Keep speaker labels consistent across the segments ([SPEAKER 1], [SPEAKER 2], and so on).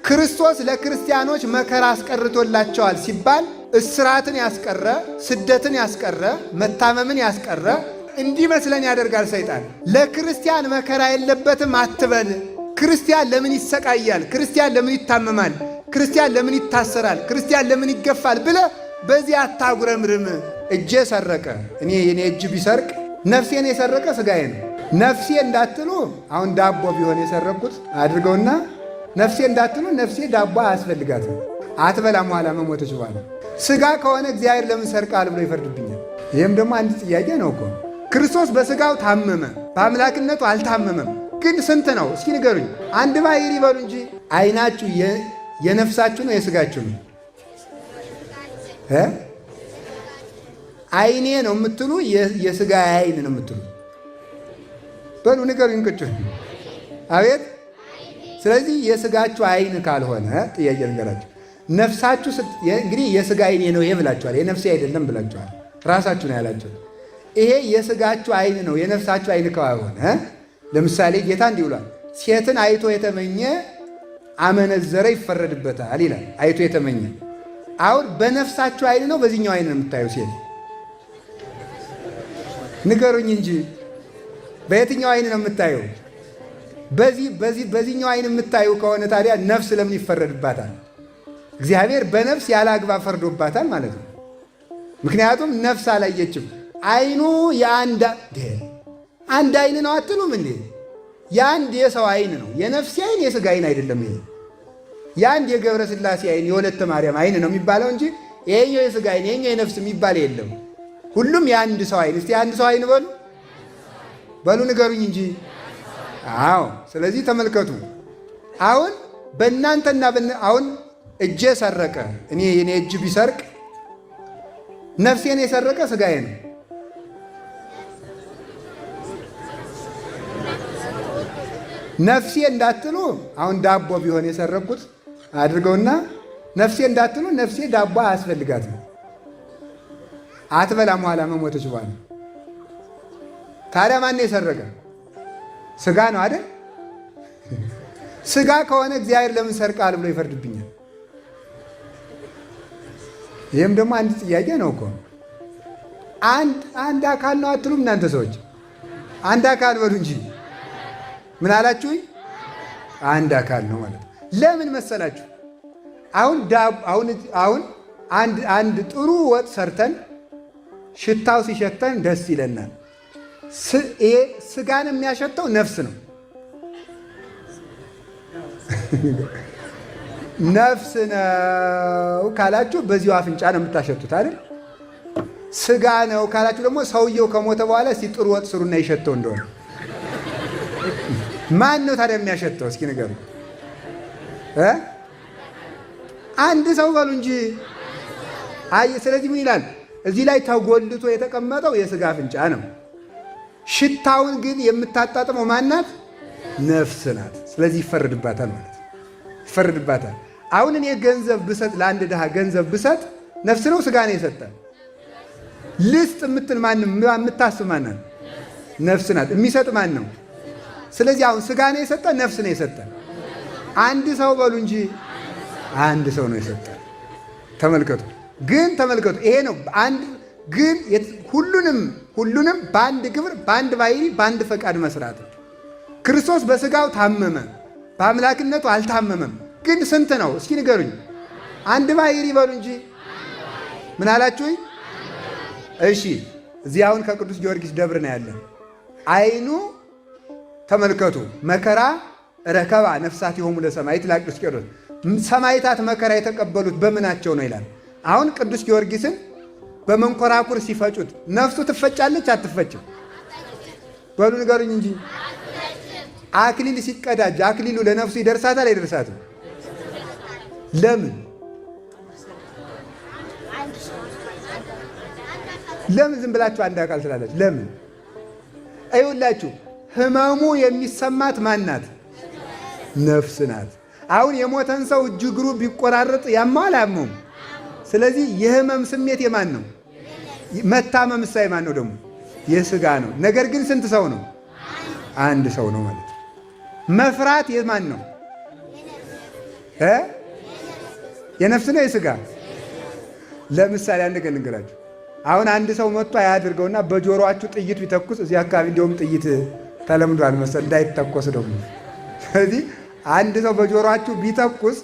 [SPEAKER 1] ክርስቶስ ለክርስቲያኖች መከራ አስቀርቶላቸዋል ሲባል እስራትን ያስቀረ፣ ስደትን ያስቀረ፣ መታመምን ያስቀረ እንዲመስለን ያደርጋል ሰይጣን። ለክርስቲያን መከራ የለበትም አትበል። ክርስቲያን ለምን ይሰቃያል? ክርስቲያን ለምን ይታመማል? ክርስቲያን ለምን ይታሰራል? ክርስቲያን ለምን ይገፋል ብለህ በዚህ አታጉረምርም። እጄ ሰረቀ፣ የኔ እጅ ቢሰርቅ ነፍሴን የሰረቀ ሥጋዬ ነው። ነፍሴ እንዳትሉ አሁን ዳቦ ቢሆን የሰረኩት አድርገውና ነፍሴ እንዳትሉ ነፍሴ ዳቦ አያስፈልጋትም፣ አትበላም ኋላ መሞተች በኋላ። ሥጋ ከሆነ እግዚአብሔር ለምን ሰርቃል ብሎ ይፈርድብኛል። ይህም ደግሞ አንድ ጥያቄ ነው እኮ። ክርስቶስ በሥጋው ታመመ፣ በአምላክነቱ አልታመመም። ግን ስንት ነው እስኪ ንገሩኝ። አንድ ባሕርይ ይበሉ እንጂ። ዓይናችሁ የነፍሳችሁ ነው የሥጋችሁ ነው? ዓይኔ ነው የምትሉ የሥጋ ዓይን ነው የምትሉ? በሉ ንገሩኝ። ቅጩ አቤት። ስለዚህ የሥጋችሁ ዓይን ካልሆነ ጥያቄ ንገራችሁ። ነፍሳችሁ እንግዲህ የሥጋ ዓይኔ ነው ይሄ ብላችኋል፣ የነፍሴ አይደለም ብላችኋል። ራሳችሁ ነው ያላችሁት። ይሄ የሥጋችሁ ዓይን ነው የነፍሳችሁ ዓይን ካልሆነ፣ ለምሳሌ ጌታ እንዲህ ብሏል፣ ሴትን አይቶ የተመኘ አመነዘረ ይፈረድበታል ይላል። አይቶ የተመኘ። አሁን በነፍሳችሁ ዓይን ነው በዚህኛው ዓይን ነው የምታዩ ሴት? ንገሩኝ እንጂ በየትኛው ዓይን ነው የምታየው? በዚህኛው ዓይን የምታዩ ከሆነ ታዲያ ነፍስ ለምን ይፈረድባታል? እግዚአብሔር በነፍስ ያለ አግባብ ፈርዶባታል ማለት ነው። ምክንያቱም ነፍስ አላየችም። ዓይኑ አንድ ዓይን ነው አትሉም እንዴ? የአንድ የሰው ዓይን ነው። የነፍሴ ዓይን የሥጋ ዓይን አይደለም። ይሄ የአንድ የገብረ ሥላሴ ዓይን የወለተ ማርያም ዓይን ነው የሚባለው እንጂ ይሄኛው የሥጋ ዓይን ይሄኛው የነፍስ የሚባል የለም። ሁሉም የአንድ ሰው ዓይን። እስቲ የአንድ ሰው ዓይን በሉ ንገሩኝ እንጂ። አዎ። ስለዚህ ተመልከቱ። አሁን በእናንተና አሁን እጄ ሰረቀ፣ የኔ እጅ ቢሰርቅ ነፍሴን የሰረቀ ሥጋዬ ነው። ነፍሴ እንዳትሉ አሁን ዳቦ ቢሆን የሰረኩት አድርገውና ነፍሴ እንዳትሉ ነፍሴ ዳቦ አያስፈልጋትም፣ አትበላም ኋላ መሞተች በኋላ። ታዲያ ማን የሰረቀ? ሥጋ ነው አይደል? ሥጋ ከሆነ እግዚአብሔር ለምን ሰርቃል ብሎ ይፈርድብኛል? ይህም ደግሞ አንድ ጥያቄ ነው እኮ። አንድ አካል ነው አትሉም እናንተ ሰዎች? አንድ አካል በሉ እንጂ። ምን አላችሁኝ? አንድ አካል ነው ማለት። ለምን መሰላችሁ? አሁን አንድ ጥሩ ወጥ ሰርተን ሽታው ሲሸተን ደስ ይለናል። ይሄ ሥጋን የሚያሸተው ነፍስ ነው። ነፍስ ነው ካላችሁ በዚሁ አፍንጫ ነው የምታሸቱት አይደል? ሥጋ ነው ካላችሁ ደግሞ ሰውየው ከሞተ በኋላ እስቲ ጥሩ ወጥ ስሩና ይሸተው እንደሆነ ማን ነው ታዲያ የሚያሸተው? እስኪ ንገሩ። አንድ ሰው በሉ እንጂ። ስለዚህ ምን ይላል እዚህ ላይ? ተጎልቶ የተቀመጠው የሥጋ አፍንጫ ነው። ሽታውን ግን የምታጣጥመው ማናት? ነፍስ ናት። ስለዚህ ይፈረድባታል ማለት ይፈረድባታል። አሁን እኔ ገንዘብ ብሰጥ፣ ለአንድ ድሃ ገንዘብ ብሰጥ ነፍስ ነው ሥጋ ነው የሰጠ? ልስጥ የምትል ማንም የምታስብ ማናት? ነፍስ ናት። የሚሰጥ ማን ነው? ስለዚህ አሁን ሥጋ ነው የሰጠ? ነፍስ ነው የሰጠ? አንድ ሰው በሉ እንጂ። አንድ ሰው ነው የሰጠ። ተመልከቱ። ግን ተመልከቱ፣ ይሄ ነው ግን ሁሉንም በአንድ ግብር፣ በአንድ ባሕርይ፣ በአንድ ፈቃድ መስራት። ክርስቶስ በሥጋው ታመመ፣ በአምላክነቱ አልታመመም። ግን ስንት ነው እስኪ ንገሩኝ። አንድ ባሕርይ በሉ እንጂ። ምን አላችሁኝ? እሺ፣ እዚህ አሁን ከቅዱስ ጊዮርጊስ ደብር ነው ያለ። ዓይኑ ተመልከቱ። መከራ ረከባ ነፍሳቲሆሙ ለሰማዕት ይላል ቅዱስ ቄርሎስ። ሰማዕታት መከራ የተቀበሉት በምናቸው ነው ይላል። አሁን ቅዱስ ጊዮርጊስን በመንኮራኩር ሲፈጩት ነፍሱ ትፈጫለች አትፈጭም? በሉ ንገሩኝ እንጂ። አክሊል ሲቀዳጅ አክሊሉ ለነፍሱ ይደርሳታል አይደርሳትም? ለምን ዝም ብላችሁ አንድ አካል ትላለች? ለምን? አይውላችሁ ህመሙ የሚሰማት ማን ናት? ነፍስ ናት። አሁን የሞተን ሰው እጅ እግሩ ቢቆራረጥ ያማል አያመውም? ስለዚህ የህመም ስሜት የማን ነው? መታመም ሳይ ማን ነው ደግሞ? የሥጋ ነው። ነገር ግን ስንት ሰው ነው? አንድ ሰው ነው ማለት። መፍራት የማን ነው? የነፍስ ነው የሥጋ? ለምሳሌ አንድ ቀን ልንገራችሁ። አሁን አንድ ሰው መጥቶ አያድርገውና በጆሮአችሁ ጥይት ቢተኩስ፣ እዚህ አካባቢ እንዲሁም ጥይት ተለምዷል መሰል እንዳይተኮስ ደግሞ። ስለዚህ አንድ ሰው በጆሮአችሁ ቢተኩስ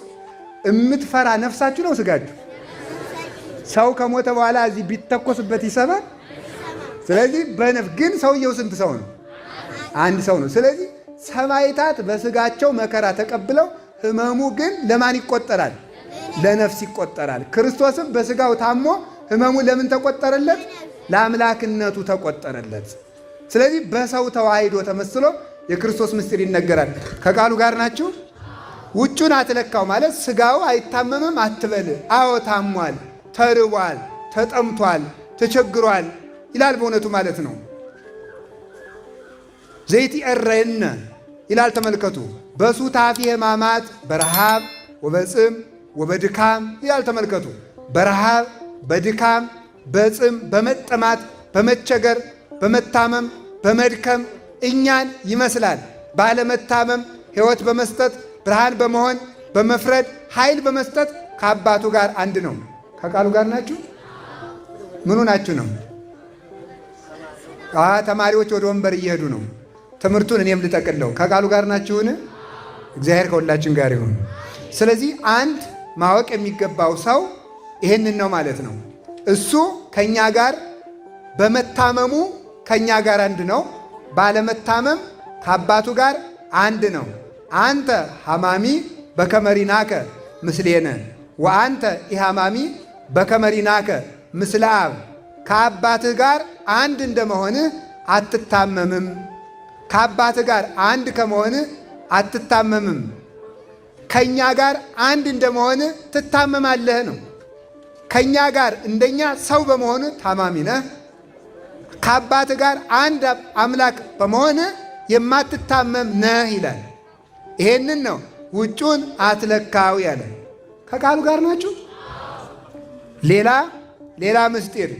[SPEAKER 1] የምትፈራ ነፍሳችሁ ነው ሥጋችሁ? ሰው ከሞተ በኋላ እዚህ ቢተኮስበት ይሰማል? ስለዚህ በነፍስ ግን ሰውየው ስንት ሰው ነው? አንድ ሰው ነው። ስለዚህ ሰማዕታት በሥጋቸው መከራ ተቀብለው ሕመሙ ግን ለማን ይቆጠራል? ለነፍስ ይቆጠራል። ክርስቶስም በሥጋው ታሞ ሕመሙ ለምን ተቆጠረለት? ለአምላክነቱ ተቆጠረለት። ስለዚህ በሰው ተዋሂዶ ተመስሎ የክርስቶስ ምስጢር ይነገራል። ከቃሉ ጋር ናችሁ? ውጩን አትለካው ማለት ሥጋው አይታመምም አትበል። አዎ ታሟል፣ ተርቧል፣ ተጠምቷል፣ ተቸግሯል ይላል በእውነቱ ማለት ነው። ዘይትዔረየነ ይላል ተመልከቱ። በሱታፊ ሕማማት በረሃብ ወበጽም ወበድካም ይላል ተመልከቱ። በረሃብ በድካም በጽም በመጠማት በመቸገር በመታመም በመድከም እኛን ይመስላል። ባለመታመም ሕይወት በመስጠት ብርሃን በመሆን በመፍረድ ኃይል በመስጠት ከአባቱ ጋር አንድ ነው። ከቃሉ ጋር ናችሁ? ምኑ ናችሁ ነው? ተማሪዎች ወደ ወንበር እየሄዱ ነው። ትምህርቱን እኔም ልጠቅለው። ከቃሉ ጋር ናችሁን? እግዚአብሔር ከሁላችን ጋር ይሁን። ስለዚህ አንድ ማወቅ የሚገባው ሰው ይህንን ነው ማለት ነው። እሱ ከእኛ ጋር በመታመሙ ከእኛ ጋር አንድ ነው። ባለመታመም ከአባቱ ጋር አንድ ነው። አንተ ሐማሚ በከመ ሪናከ ምስሌነ ወአንተ ኢሐማሚ በከመ ሪናከ ምስለ አብ። ከአባትህ ጋር አንድ እንደመሆንህ አትታመምም። ከአባትህ ጋር አንድ ከመሆንህ አትታመምም። ከእኛ ጋር አንድ እንደመሆንህ ትታመማለህ ነው። ከእኛ ጋር እንደኛ ሰው በመሆንህ ታማሚ ነህ። ከአባትህ ጋር አንድ አምላክ በመሆንህ የማትታመም ነህ ይላል። ይሄንን ነው ውጩን አትለካው ያለ። ከቃሉ ጋር ናችሁ? ሌላ ምስጢር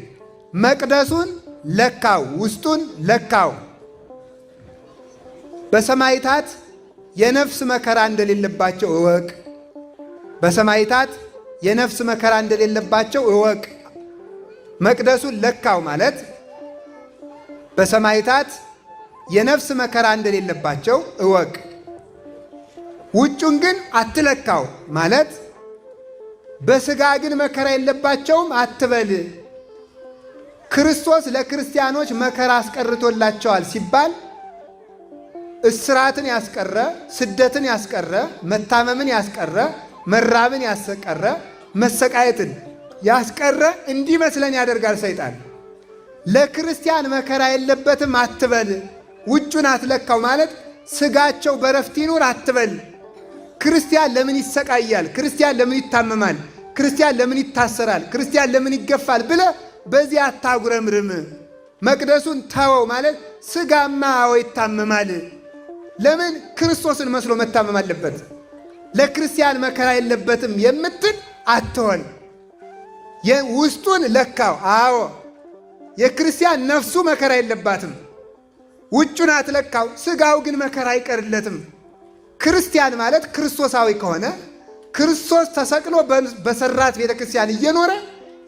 [SPEAKER 1] መቅደሱን ለካው፣ ውስጡን ለካው። በሰማዕታት የነፍስ መከራ እንደሌለባቸው እወቅ። በሰማዕታት የነፍስ መከራ እንደሌለባቸው እወቅ። መቅደሱን ለካው ማለት በሰማዕታት የነፍስ መከራ እንደሌለባቸው እወቅ። ውጩን ግን አትለካው ማለት በሥጋ ግን መከራ የለባቸውም አትበል። ክርስቶስ ለክርስቲያኖች መከራ አስቀርቶላቸዋል ሲባል እስራትን ያስቀረ፣ ስደትን ያስቀረ፣ መታመምን ያስቀረ፣ መራብን ያስቀረ፣ መሰቃየትን ያስቀረ እንዲመስለን ያደርጋል ሰይጣን። ለክርስቲያን መከራ የለበትም አትበል። ውጩን አትለካው ማለት ሥጋቸው በረፍት ይኑር አትበል። ክርስቲያን ለምን ይሰቃያል? ክርስቲያን ለምን ይታመማል? ክርስቲያን ለምን ይታሰራል? ክርስቲያን ለምን ይገፋል ብለህ በዚህ አታጉረምርም። መቅደሱን ተወው ማለት ሥጋማ ይታመማል። ለምን ክርስቶስን መስሎ መታመም አለበት? ለክርስቲያን መከራ የለበትም የምትል አትሆን። ውስጡን ለካው። አዎ የክርስቲያን ነፍሱ መከራ የለባትም። ውጩን አትለካው። ሥጋው ግን መከራ አይቀርለትም። ክርስቲያን ማለት ክርስቶሳዊ ከሆነ ክርስቶስ ተሰቅሎ በሰራት ቤተ ክርስቲያን እየኖረ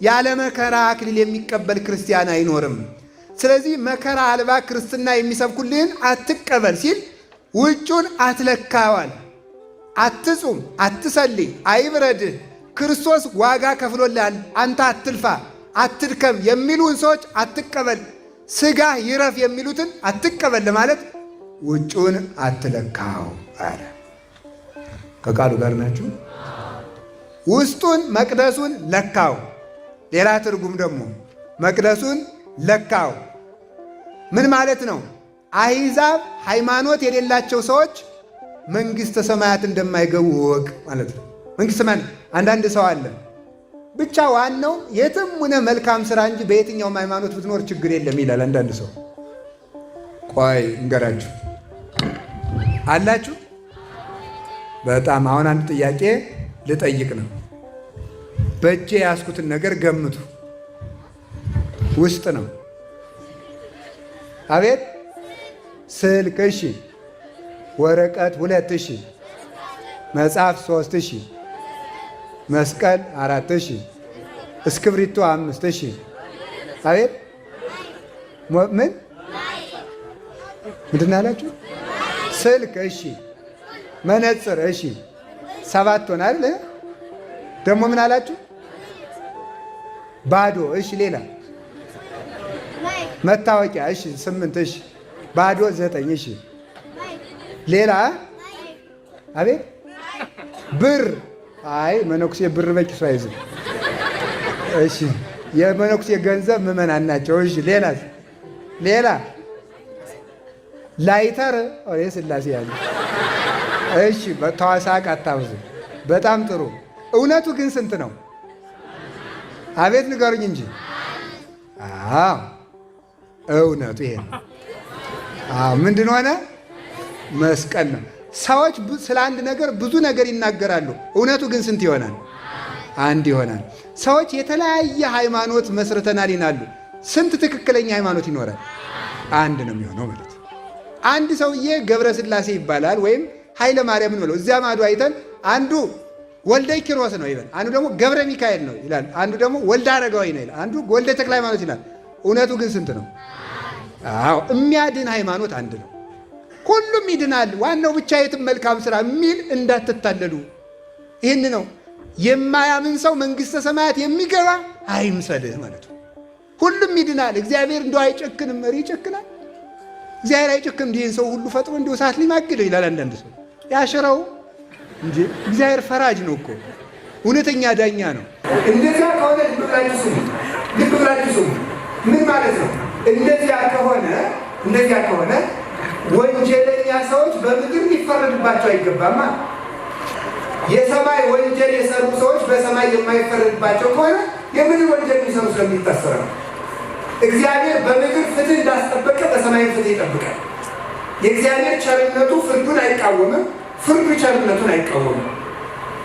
[SPEAKER 1] ያለ መከራ አክሊል የሚቀበል ክርስቲያን አይኖርም። ስለዚህ መከራ አልባ ክርስትና የሚሰብኩልህን አትቀበል ሲል ውጩን አትለካዋል። አትጹም፣ አትጸልይ፣ አይብረድህ፣ ክርስቶስ ዋጋ ከፍሎልሃል፣ አንተ አትልፋ፣ አትድከም የሚሉን ሰዎች አትቀበል፣ ሥጋ ይረፍ የሚሉትን አትቀበል ለማለት ውጩን አትለካው አለ። ከቃሉ ጋር ናችሁ? ውስጡን መቅደሱን ለካው። ሌላ ትርጉም ደግሞ መቅደሱን ለካው ምን ማለት ነው? አሕዛብ ሃይማኖት የሌላቸው ሰዎች መንግሥተ ሰማያት እንደማይገቡ እወቅ ማለት ነው። መንግሥተ ሰማያት አንዳንድ ሰው አለ ብቻ ዋናው የትም ሆነ መልካም ሥራ እንጂ በየትኛውም ሃይማኖት ብትኖር ችግር የለም ይላል አንዳንድ ሰው። ቆይ እንገራችሁ አላችሁ። በጣም አሁን አንድ ጥያቄ ልጠይቅ ነው። በእጄ ያስኩትን ነገር ገምቱ። ውስጥ ነው። አቤት ስልክ፣ እሺ፣ ወረቀት 2000፣ መጽሐፍ 3000፣ መስቀል 4 እሺ፣ እስክብሪቶ 5 እሺ፣ አቤት ምንድን አላችሁ? ስልክ እሺ፣ መነጽር እሺ፣ 7 ሆነ አይደል? ደግሞ ምን አላችሁ? ባዶ እሺ፣ ሌላ መታወቂያ እሺ፣ 8 እሺ፣ ባዶ 9 እሺ፣ ሌላ አቤት ብር አይ መነኩሴ ብር በኪሱ አይዝም። እሺ የመነኩሴ ገንዘብ ምዕመናን ናቸው። እሺ ሌላ ላይተር ኦሬ ስላሴ ያለ እሺ ተዋሳቅ አታብዙ። በጣም ጥሩ። እውነቱ ግን ስንት ነው? አቤት ንገሩኝ እንጂ። አዎ እውነቱ ይሄ ነው። አዎ ምንድን ሆነ? መስቀል ነው። ሰዎች ስለ አንድ ነገር ብዙ ነገር ይናገራሉ። እውነቱ ግን ስንት ይሆናል? አንድ ይሆናል። ሰዎች የተለያየ ሃይማኖት መስርተናል ይላሉ። ስንት ትክክለኛ ሃይማኖት ይኖራል? አንድ ነው የሚሆነው ማለት ነው። አንድ ሰውዬ ገብረ ስላሴ ይባላል ወይም ኃይለ ማርያም ነው። እዚያ ማዶ አይተን አንዱ ወልደ ኪሮስ ነው ይላል፣ አንዱ ደግሞ ገብረ ሚካኤል ነው ይላል፣ አንዱ ደግሞ ወልደ አረጋዊ ነው ይላል፣ አንዱ ወልደ ተክለ ሃይማኖት ይላል። እውነቱ ግን ስንት ነው? አዎ የሚያድን ሃይማኖት አንድ ነው። ሁሉም ይድናል፣ ዋናው ብቻ የትም መልካም ስራ የሚል እንዳትታለሉ። ይህን ነው የማያምን ሰው መንግሥተ ሰማያት የሚገባ አይምሰልህ ማለት ነው። ሁሉም ይድናል። እግዚአብሔር እንደው አይጨክንም። መሪ ይጨክናል? እግዚአብሔር አይጨክንም። ይህን ሰው ሁሉ ፈጥሮ እንዲሁ እሳት ሊማግደው ይላል አንዳንድ ሰው። ያሽረው እንጂ እግዚአብሔር ፈራጅ ነው እኮ፣ እውነተኛ ዳኛ ነው።
[SPEAKER 2] እንደዚያ ከሆነ ልብ ብላችሁ ስሙ። ምን ማለት ነው? እንደዚያ ከሆነ ወንጀለኛ ሰዎች በምድር ሊፈረድባቸው አይገባማ። የሰማይ ወንጀል የሰሩ ሰዎች በሰማይ የማይፈረድባቸው ከሆነ የምድር ወንጀል የሚሰሩ ስለሚታሰረ ነው። እግዚአብሔር በምድር ፍትህ እንዳስጠበቀ በሰማይ ፍትህ ይጠብቃል። የእግዚአብሔር ቸርነቱ ፍርዱን አይቃወምም፣ ፍርዱ ቸርነቱን አይቃወምም።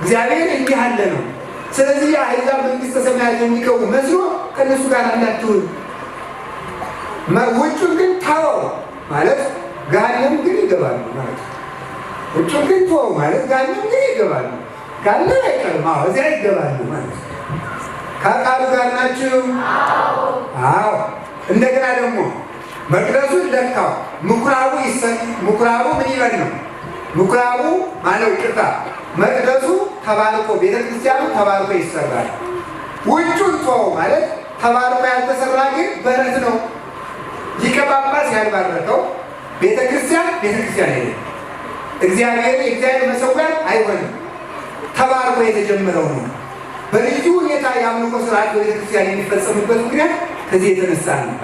[SPEAKER 2] እግዚአብሔር እንዲህ አለ ነው። ስለዚህ የአሕዛብ መንግሥተ ሰማያት የሚገቡ መስሎ ከእነሱ ጋር አላችሁን። ውጩን ግን ተወው ማለት ገሃነም ግን ይገባሉ ማለት ነው። ውጩን ግን ተወው ማለት ገሃነም ግን ይገባሉ። ገሃነም አይቀርም፣ እዚያ ይገባሉ ማለት ነው። ከቃሉ ጋር ናችሁ? አዎ። እንደገና ደግሞ መቅደሱን ለካው። ምኩራቡ ምን ይበል ነው? ምኩራቡ ማነው? ቅርታ መቅደሱ ተባርኮ ቤተክርስቲያኑ ተባርኮ ይሰራል። ውጩን ተወው ማለት ተባርኮ ያልተሰራ ግን በረት ነው። ሊቀ ጳጳስ ያልባረከው ቤተክርስቲያን አይደለም። የእግዚአብሔር መሠዊያ አይሆንም። ተባርኮ የተጀመረው ነው። በልዩ ሁኔታ የአምልኮ ስርዓት በቤተክርስቲያን የሚፈጸምበት ምክንያት ከዚህ የተነሳ ነው።